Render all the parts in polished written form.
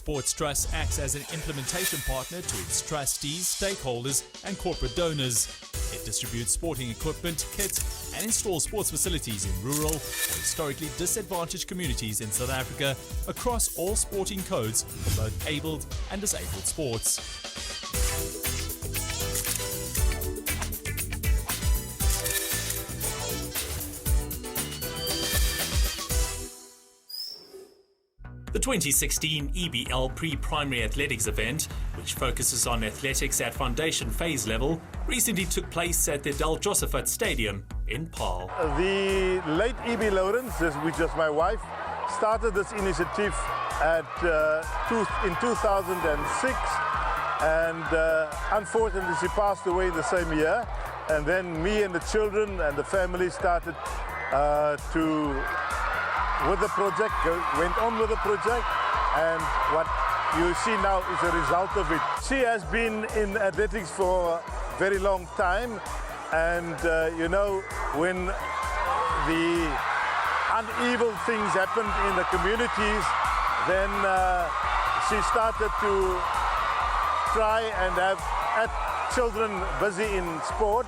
Sports Trust acts as an implementation partner to its trustees, stakeholders and corporate donors. It distributes sporting equipment, kits and installs sports facilities in rural or historically disadvantaged communities in South Africa across all sporting codes for both abled and disabled sports. The 2016 EBL Pre-Primary Athletics event, which focuses on athletics at foundation phase level, recently took place at the Del Josephat Stadium in Paarl. The late E.B. Lawrence, which was my wife, started this initiative in 2006, and unfortunately she passed away the same year. And then me and the children and the family started with the project, went on with the project, and what you see now is a result of it. She has been in athletics for a very long time, and you know, when the unevil things happened in the communities, then she started to try and have children busy in sport,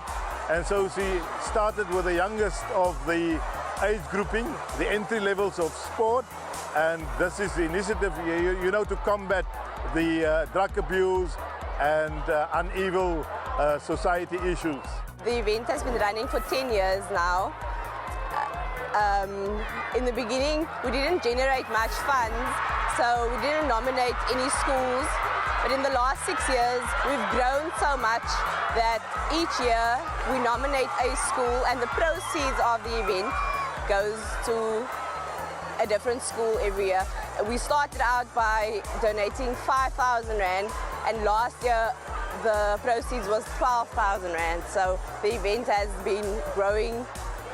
and so she started with the youngest of the age grouping, the entry levels of sport, and this is the initiative, you know, to combat the drug abuse and uneven society issues. The event has been running for 10 years now. In the beginning, we didn't generate much funds, so we didn't nominate any schools. But in the last 6 years, we've grown so much that each year we nominate a school, and the proceeds of the event goes to a different school every year. We started out by donating 5,000 Rand, and last year the proceeds was 12,000 Rand. So the event has been growing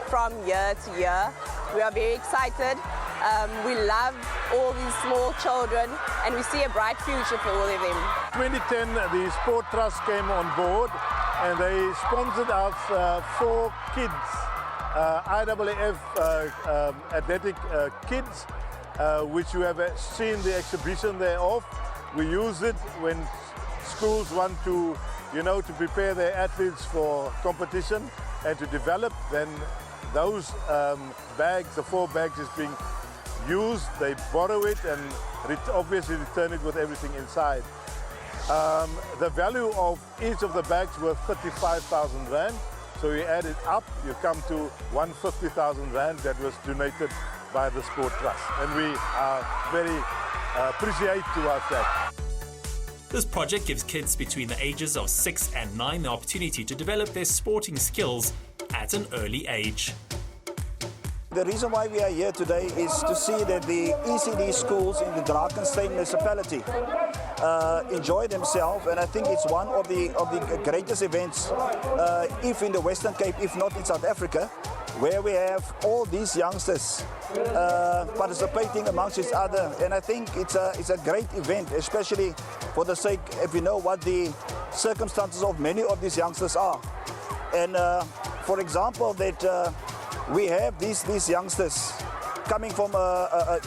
from year to year. We are very excited. We love all these small children, and we see a bright future for all of them. 2010, the Sport Trust came on board, and they sponsored out 4 kids. IAAF athletic kids, which you have seen the exhibition thereof. We use it when schools want to, you know, to prepare their athletes for competition and to develop. Then those bags, the 4 bags, is being used. They borrow it and obviously return it with everything inside. The value of each of the bags was 35,000 Rand. So you add it up, you come to 150,000 Rand that was donated by the Sport Trust. And we are very appreciative towards that. This project gives kids between the ages of 6 and 9 the opportunity to develop their sporting skills at an early age. The reason why we are here today is to see that the ECD schools in the Drakensberg municipality enjoy themselves, and I think it's one of the greatest events, if in the Western Cape, if not in South Africa, where we have all these youngsters participating amongst each other. And I think it's a great event, especially for the sake, if you know what the circumstances of many of these youngsters are. And for example, that we have these youngsters coming from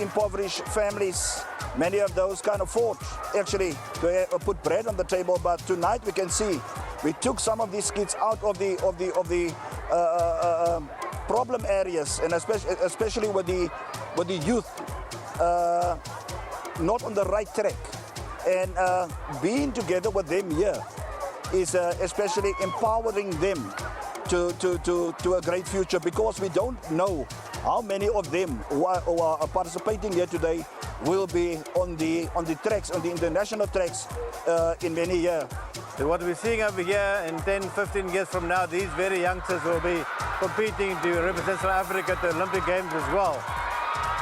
impoverished families. Many of those can't afford actually to put bread on the table. But tonight we can see we took some of these kids out of the problem areas, and especially with the youth not on the right track. And being together with them here is especially empowering them to a great future, because we don't know how many of them who are participating here today will be on the tracks, on the international tracks in many years. So what we're seeing over here in 10, 15 years from now, these very youngsters will be competing to represent South Africa at the Olympic Games as well.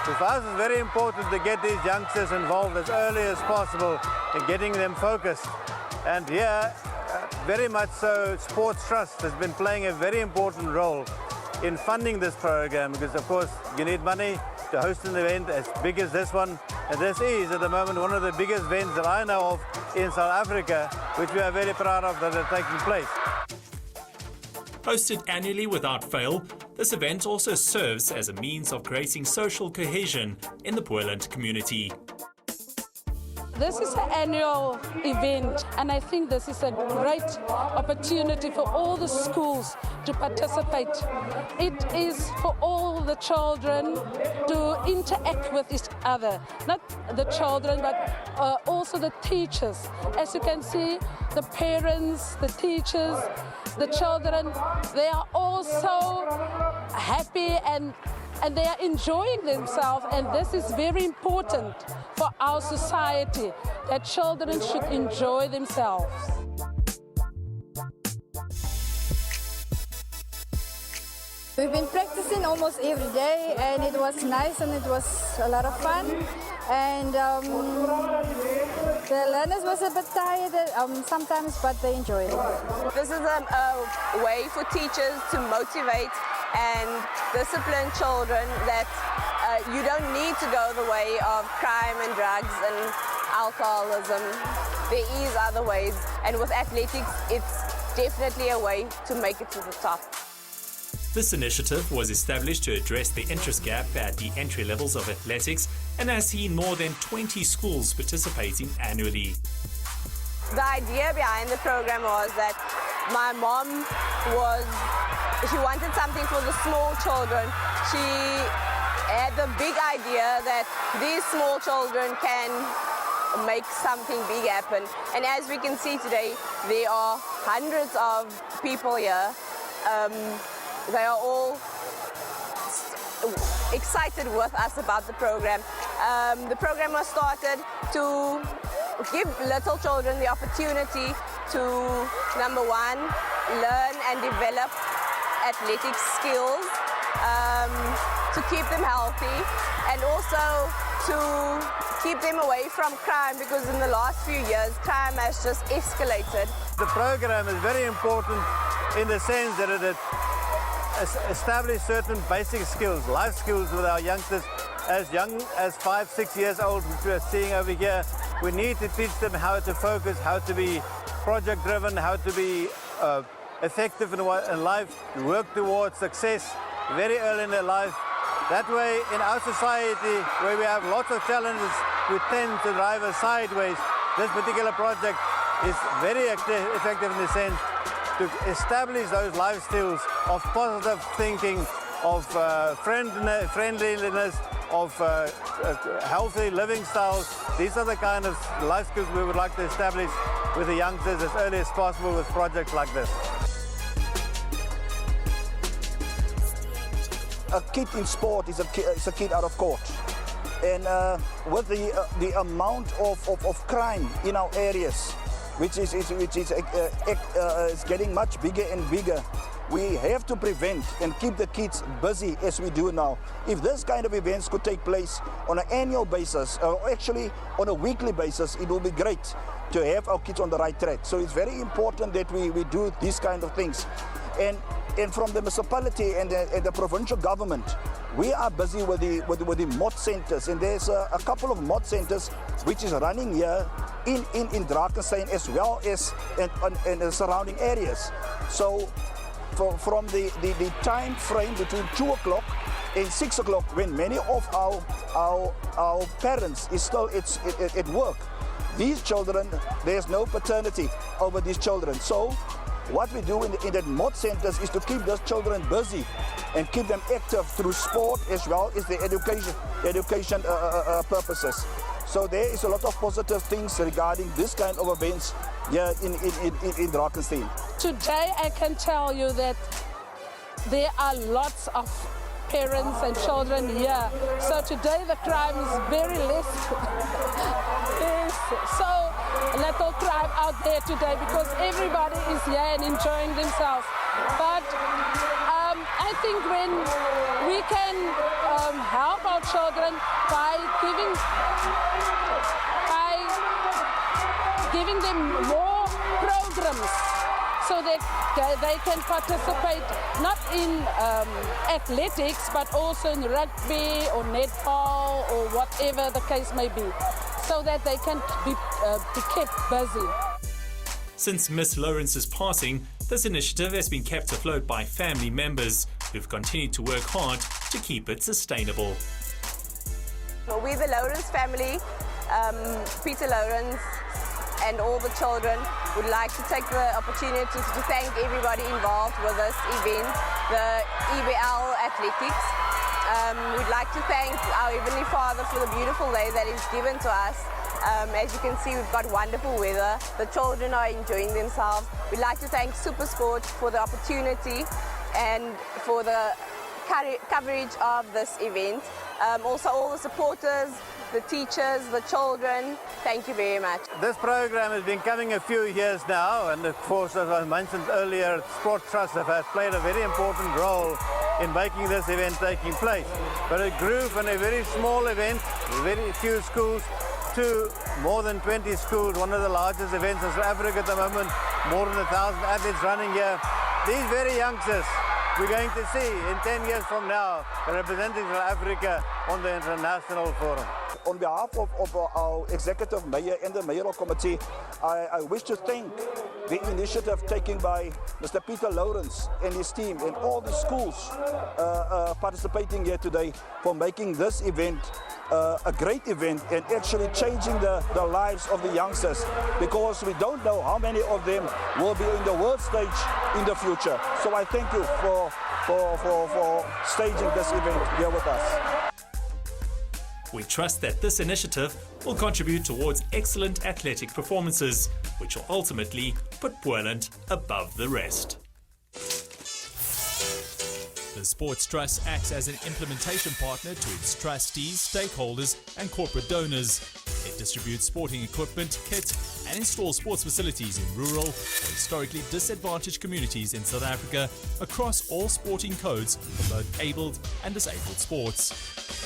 So for us it's very important to get these youngsters involved as early as possible in getting them focused. And here, very much so, Sports Trust has been playing a very important role in funding this program, because of course you need money to host an event as big as this one, and this is at the moment one of the biggest events that I know of in South Africa, which we are very proud of that are taking place. Hosted annually without fail, this event also serves as a means of creating social cohesion in the Boland community. This is an annual event, and I think this is a great opportunity for all the schools to participate. It is for all the children to interact with each other, not the children, but also the teachers. As you can see, the parents, the teachers, the children, they are all so happy and they are enjoying themselves, and this is very important for our society, that children should enjoy themselves. We've been practicing almost every day, and it was nice and it was a lot of fun. And the learners was a bit tired sometimes, but they enjoyed it. This is a way for teachers to motivate and discipline children that you don't need to go the way of crime and drugs and alcoholism. There is other ways, and with athletics, it's definitely a way to make it to the top. This initiative was established to address the interest gap at the entry levels of athletics and has seen more than 20 schools participating annually. The idea behind the program was that my mom she wanted something for the small children. She had the big idea that these small children can make something big happen. And as we can see today, there are hundreds of people here. They are all excited with us about the program. The program was started to give little children the opportunity to, number one, learn and develop athletic skills, to keep them healthy, and also to keep them away from crime, because in the last few years, crime has just escalated. The program is very important in the sense that it establish certain basic skills, life skills with our youngsters as young as 5, 6 years old, which we are seeing over here. We need to teach them how to focus, how to be project driven, how to be effective in life, work towards success very early in their life. That way, in our society, where we have lots of challenges, we tend to drive us sideways. This particular project is very effective in the sense to establish those life skills of positive thinking, of friendliness, of healthy living styles. These are the kind of life skills we would like to establish with the youngsters as early as possible with projects like this. A kid in sport is a kid out of court. And with the amount of crime in our areas, which is getting much bigger and bigger, we have to prevent and keep the kids busy as we do now. If this kind of events could take place on an annual basis, or actually on a weekly basis, it will be great to have our kids on the right track. So it's very important that we do these kind of things. And from the municipality and the provincial government, we are busy with the mod centers, and there's a couple of mod centers which is running here in Drakenstein as well as in the surrounding areas. So from the time frame between 2 o'clock and 6 o'clock, when many of our parents is still at work, these children, there's no paternity over these children. So what we do in the mod centers is to keep those children busy and keep them active through sport as well as the education purposes. So there is a lot of positive things regarding this kind of events here in Drakenstein. Today I can tell you that there are lots of parents and children here. So today the crime is very less. There's so little crime out there today because everybody is here and enjoying themselves. But I think when we can help our children by giving them more programs so that they can participate not in athletics but also in rugby or netball or whatever the case may be, so that they can be kept busy. Since Miss Lawrence's passing, this initiative has been kept afloat by family members who've continued to work hard to keep it sustainable. We, the Lawrence family, Peter Lawrence and all the children would like to take the opportunity to thank everybody involved with this event, the Boland Athletics. We'd like to thank our Heavenly Father for the beautiful day that He's given to us. As you can see, we've got wonderful weather. The children are enjoying themselves. We'd like to thank SuperSport for the opportunity and for the coverage of this event. Also all the supporters, the teachers, the children, thank you very much. This program has been coming a few years now, and of course, as I mentioned earlier, Sport Trust has played a very important role in making this event taking place. But it grew from a very small event, very few schools, to more than 20 schools, one of the largest events in South Africa at the moment, more than 1,000 athletes running here. These very youngsters we're going to see in 10 years from now representing South Africa on the international forum. On behalf of our executive mayor and the mayoral committee, I wish to thank the initiative taken by Mr. Peter Lawrence and his team and all the schools participating here today for making this event a great event and actually changing the lives of the youngsters, because we don't know how many of them will be in the world stage in the future. So I thank you for staging this event here with us. We trust that this initiative will contribute towards excellent athletic performances, which will ultimately put Boland above the rest. The Sports Trust acts as an implementation partner to its trustees, stakeholders and corporate donors. It distributes sporting equipment, kit and installs sports facilities in rural or historically disadvantaged communities in South Africa across all sporting codes for both abled and disabled sports.